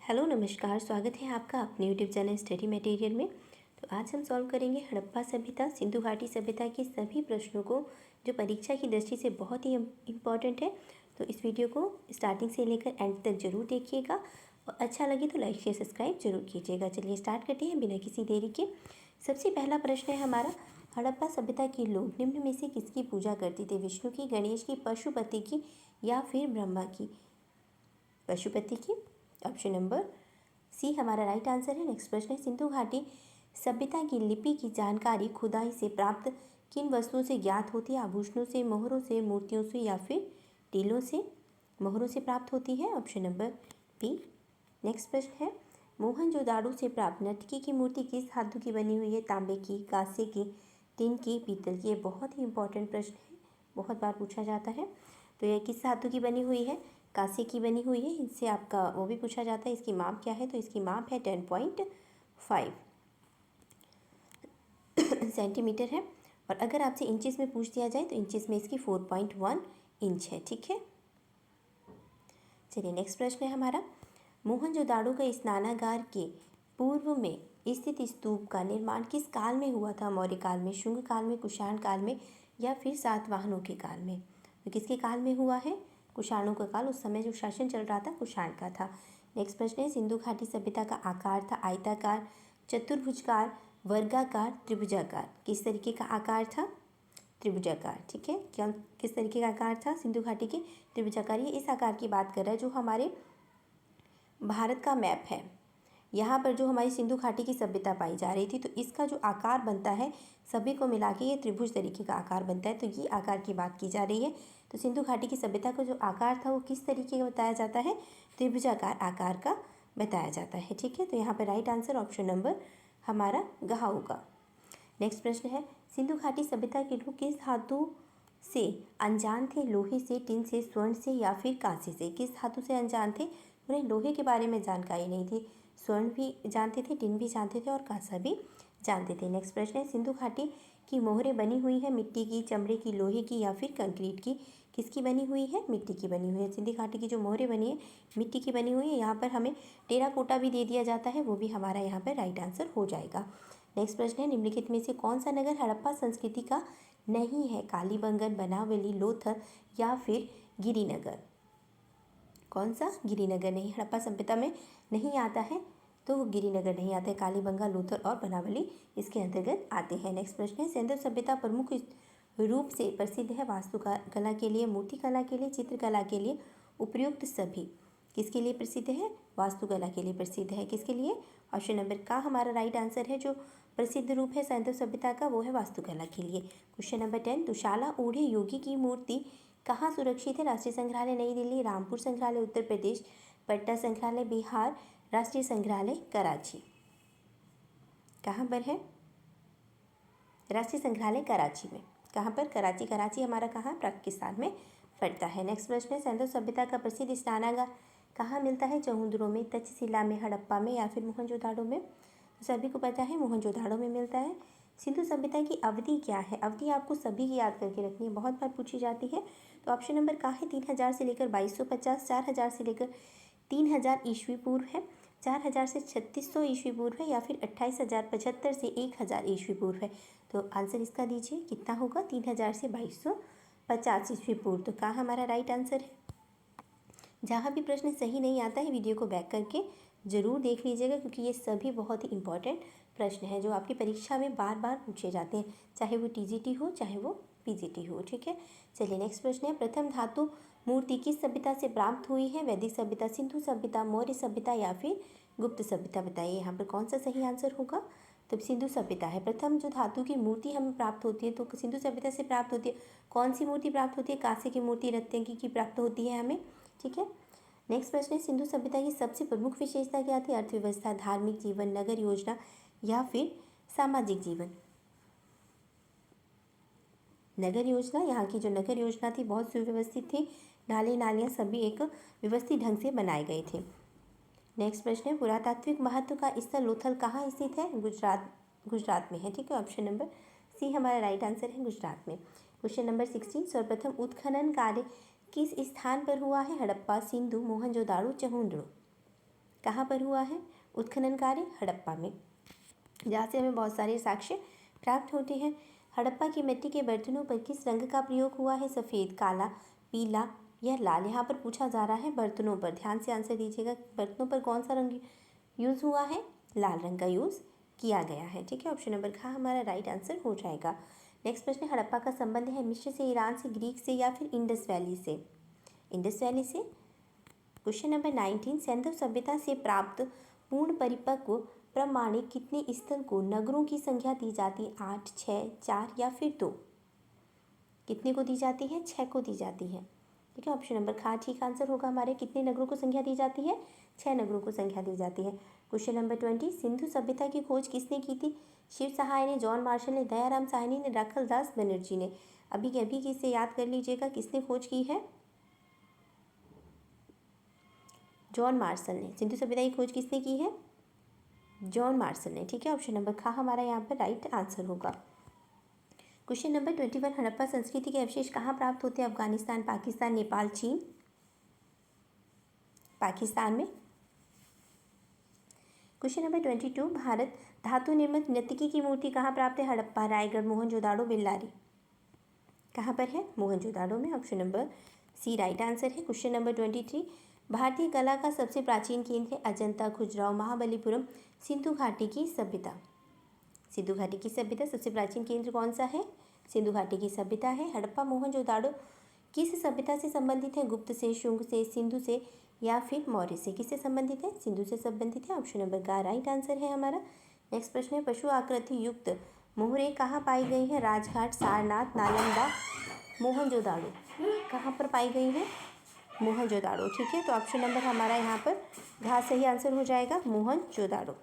Hello नमस्कार, स्वागत है आपका अपने यूट्यूब चैनल स्टडी मटेरियल में। तो आज हम सॉल्व करेंगे हड़प्पा सभ्यता सिंधु घाटी सभ्यता के सभी प्रश्नों को जो परीक्षा की दृष्टि से बहुत ही इम्पॉर्टेंट है। तो इस वीडियो को स्टार्टिंग से लेकर एंड तक जरूर देखिएगा और अच्छा लगे तो लाइक शेयर सब्सक्राइब जरूर कीजिएगा। चलिए स्टार्ट करते हैं बिना किसी देरी के। सबसे पहला प्रश्न है हमारा, हड़प्पा सभ्यता के लोग निम्न में से किसकी पूजा करते थे? विष्णु की, गणेश की, पशुपति की या फिर ब्रह्मा की? पशुपति की। ऑप्शन नंबर सी हमारा राइट आंसर है। नेक्स्ट प्रश्न है, सिंधु घाटी सभ्यता की लिपि की जानकारी खुदाई से प्राप्त किन वस्तुओं से ज्ञात होती है? आभूषणों से, मोहरों से, मूर्तियों से या फिर टीलों से? मोहरों से प्राप्त होती है। Option number B. नेक्स्ट प्रश्न है, मोहनजोदाड़ो से प्राप्त नर्तकी की मूर्ति किस धातु की बनी हुई है? तांबे की, कांसे की, टिन की, पीतल की? ये बहुत ही इंपॉर्टेंट प्रश्न है, बहुत बार पूछा जाता है। तो यह किस धातु की बनी हुई है? कांसे की बनी हुई है। इससे आपका वो भी पूछा जाता है, इसकी माप क्या है? तो इसकी माप है 10.5 सेंटीमीटर है। और अगर आपसे इंचेस में पूछ दिया जाए तो इंचेस में इसकी 4.1 इंच है। ठीक है, चलिए नेक्स्ट प्रश्न है हमारा, मोहनजोदाड़ो का स्नानागार के पूर्व में स्थित स्तूप का निर्माण किस काल में हुआ था? मौर्य काल में, शुंग काल में, कुषाण काल में या फिर सातवाहनों के काल में? तो किसके काल में हुआ है? कुषाणों का काल। उस समय जो शासन चल रहा था कुषाण का था। नेक्स्ट प्रश्न है, सिंधु घाटी सभ्यता का आकार था आयताकार, चतुर्भुजकार, वर्गाकार, त्रिभुजाकार? किस तरीके का आकार था? त्रिभुजाकार। ठीक है, क्या किस तरीके का आकार था सिंधु घाटी के? त्रिभुजाकार। ये इस आकार की बात कर रहा है जो हमारे भारत का मैप है। यहाँ पर जो हमारी सिंधु घाटी की सभ्यता पाई जा रही थी, तो इसका जो आकार बनता है सभी को मिला के ये त्रिभुज तरीके का आकार बनता है। तो ये आकार की बात की जा रही है। तो सिंधु घाटी की सभ्यता का जो आकार था वो किस तरीके का बताया जाता है? त्रिभुजाकार आकार का बताया जाता है। ठीक है, तो यहाँ पर राइट आंसर ऑप्शन नंबर हमारा ग होगा। नेक्स्ट प्रश्न है, सिंधु घाटी सभ्यता के लोग किस धातु से अनजान थे? लोहे से, टिन से, स्वर्ण से या फिर कांसे से? किस धातु से अनजान थे? उन्हें लोहे के बारे में जानकारी नहीं थी, स्वर्ण भी जानते थे, टिन भी जानते थे और कांसा भी जानते थे। नेक्स्ट प्रश्न है, सिंधु घाटी की मोहरें बनी हुई है मिट्टी की, चमड़े की, लोहे की या फिर कंक्रीट की? किसकी बनी हुई है? मिट्टी की बनी हुई है। सिंधु घाटी की जो मोहरें बनी है मिट्टी की बनी हुई है। यहाँ पर हमें टेराकोटा भी दे दिया जाता है, वो भी हमारा यहाँ पर राइट आंसर हो जाएगा। नेक्स्ट प्रश्न है, निम्नलिखित में से कौन सा नगर हड़प्पा संस्कृति का नहीं है? कालीबंगन, बनावली, लोथल या फिर गिरिनगर? कौन सा? गिरिनगर नहीं, हड़प्पा सभ्यता में नहीं आता है, तो वो गिरिनगर नहीं आता है। कालीबंगा, लोथल और बनावली इसके अंतर्गत आते हैं। नेक्स्ट प्रश्न है, सिंधु सभ्यता प्रमुख रूप से प्रसिद्ध है वास्तुकला के लिए, मूर्तिकला के लिए, चित्रकला के लिए, उपयुक्त सभी? किसके लिए प्रसिद्ध है? वास्तुकला के लिए प्रसिद्ध है। किसके लिए? ऑप्शन नंबर का हमारा राइट आंसर है। जो प्रसिद्ध रूप है सिंधु सभ्यता का वो है वास्तुकला के लिए। क्वेश्चन नंबर 10, दुशाला ओढ़े योगी की मूर्ति कहाँ सुरक्षित है? राष्ट्रीय संग्रहालय नई दिल्ली, रामपुर संग्रहालय उत्तर प्रदेश, पटना संग्रहालय बिहार, राष्ट्रीय संग्रहालय कराची? कहाँ पर है? राष्ट्रीय संग्रहालय कराची में। कहाँ पर? कराची। कराची हमारा कहाँ? पाकिस्तान में पड़ता है। नेक्स्ट प्रश्न है, सिंधु सभ्यता का प्रसिद्ध स्नानागार कहाँ मिलता है? चहुंदरो में, तक्षशिला में, हड़प्पा में या फिर मोहनजोदाड़ो में? तो सभी को पता है मोहनजोदाड़ो में मिलता है। सिंधु सभ्यता की अवधि क्या है? अवधि आपको सभी की याद करके रखनी है, बहुत बार पूछी जाती है। तो ऑप्शन नंबर का है 3000 से लेकर 2250, 4000 से लेकर 3000 ईस्वी पूर्व है, 4000 से 3600 ईस्वी पूर्व है या फिर 28075 से 1000 ईस्वी पूर्व है? तो आंसर इसका दीजिए, कितना होगा? 3000 से 2250 ईस्वी पूर्व। तो कहाँ हमारा राइट आंसर है? जहाँ भी प्रश्न सही नहीं आता है वीडियो को बैक करके ज़रूर देख लीजिएगा, क्योंकि ये सभी बहुत ही इंपॉर्टेंट प्रश्न हैं जो आपकी परीक्षा में बार बार पूछे जाते हैं, चाहे वो टीजीटी हो चाहे वो पीजीटी हो। ठीक है, चलिए नेक्स्ट प्रश्न है, प्रथम धातु मूर्ति किस सभ्यता से प्राप्त हुई है? वैदिक सभ्यता, सिंधु सभ्यता, मौर्य सभ्यता या फिर गुप्त सभ्यता? बताइए यहाँ पर कौन सा सही आंसर होगा? तो सिंधु सभ्यता है। प्रथम जो धातु की मूर्ति हमें प्राप्त होती है तो सिंधु सभ्यता से प्राप्त होती है। कौन सी मूर्ति प्राप्त होती है? कांसे की मूर्ति, रत्न की प्राप्त होती है हमें। ठीक है, नेक्स्ट प्रश्न है, सिंधु सभ्यता की सबसे प्रमुख विशेषता क्या थी? अर्थव्यवस्था, धार्मिक जीवन, नगर योजना या फिर सामाजिक जीवन? नगर योजना। यहाँ की जो नगर योजना थी बहुत सुव्यवस्थित थी, नाले नालियाँ सभी एक व्यवस्थित ढंग से बनाए गए थे। नेक्स्ट प्रश्न है, पुरातात्विक महत्व का स्थल लोथल कहाँ स्थित है? गुजरात में है। ठीक है, ऑप्शन नंबर सी हमारा राइट आंसर है, गुजरात में। क्वेश्चन नंबर 16, सर्वप्रथम उत्खनन कार्य किस स्थान पर हुआ है? हड़प्पा, सिंधु, मोहनजोदाड़ो, चहुंदड़ो? कहाँ पर हुआ है उत्खनन कार्य? हड़प्पा में, जहाँ से हमें बहुत सारे साक्ष्य प्राप्त होते हैं। हड़प्पा की मिट्टी के बर्तनों पर किस रंग का प्रयोग हुआ है? सफ़ेद, काला, पीला या लाल? यहाँ पर पूछा जा रहा है बर्तनों पर, ध्यान से आंसर दीजिएगा। बर्तनों पर कौन सा रंग यूज़ हुआ है? लाल रंग का यूज़ किया गया है, ठीक है। ऑप्शन नंबर ख हमारा राइट आंसर हो जाएगा। नेक्स्ट प्रश्न, हड़प्पा का संबंध है मिस्र से, ईरान से, ग्रीक से या फिर इंडस वैली से? इंडस वैली से। क्वेश्चन नंबर 19, सिंधु सभ्यता से प्राप्त पूर्ण परिपक्व प्रमाणिक कितने स्थल को नगरों की संख्या दी जाती है? 8, 6, 4 या फिर 2? कितने को दी जाती है? 6 को दी जाती है, ठीक है। ऑप्शन नंबर खा ठीक आंसर होगा हमारे। कितने नगरों को संख्या दी जाती है? 6 नगरों को संख्या दी जाती है। क्वेश्चन नंबर 20, सिंधु सभ्यता की खोज किसने की थी? शिव सहाय ने, जॉन मार्शल ने, दयाराम साहनी ने, राखलदास बनर्जी ने? अभी के अभी किसे याद कर लीजिएगा, किसने खोज की है? जॉन मार्शल ने। सिंधु सभ्यता की खोज किसने की है? जॉन मार्शल ने, ठीक है। ऑप्शन नंबर खा हमारा यहाँ पर राइट आंसर होगा। क्वेश्चन नंबर 21, हड़प्पा संस्कृति के अवशेष कहाँ प्राप्त होते हैं? अफगानिस्तान, पाकिस्तान, नेपाल, चीन? पाकिस्तान में। क्वेश्चन नंबर 22, भारत धातु निर्मित नर्तकी की मूर्ति कहाँ प्राप्त है? हड़प्पा, रायगढ़, मोहनजोदाड़ो, बेल्लारी? कहाँ पर है? मोहनजोदाड़ो में। Option number C right answer है। क्वेश्चन नंबर 23, भारतीय कला का सबसे प्राचीन केंद्र है? अजंता, खजुराहो, महाबलीपुरम, सिंधु घाटी की सभ्यता? सिंधु घाटी की सभ्यता सबसे प्राचीन केंद्र कौन सा है? सिंधु घाटी की सभ्यता है। हड़प्पा, मोहनजोदाड़ो किस सभ्यता से संबंधित है? गुप्त से, शुंग से, सिंधु से या फिर मौर्य से? किससे संबंधित है? सिंधु से संबंधित है। ऑप्शन नंबर का राइट आंसर है हमारा। नेक्स्ट प्रश्न है, पशु आकृति युक्त मोहरें कहाँ पाई गई हैं? राजघाट, सारनाथ, नालंदा, मोहनजोदाड़ो? कहाँ पर पाई गई हैं? मोहनजोदाड़ो, ठीक है। तो ऑप्शन नंबर हमारा यहाँ पर घ सही आंसर हो जाएगा, मोहनजोदाड़ो।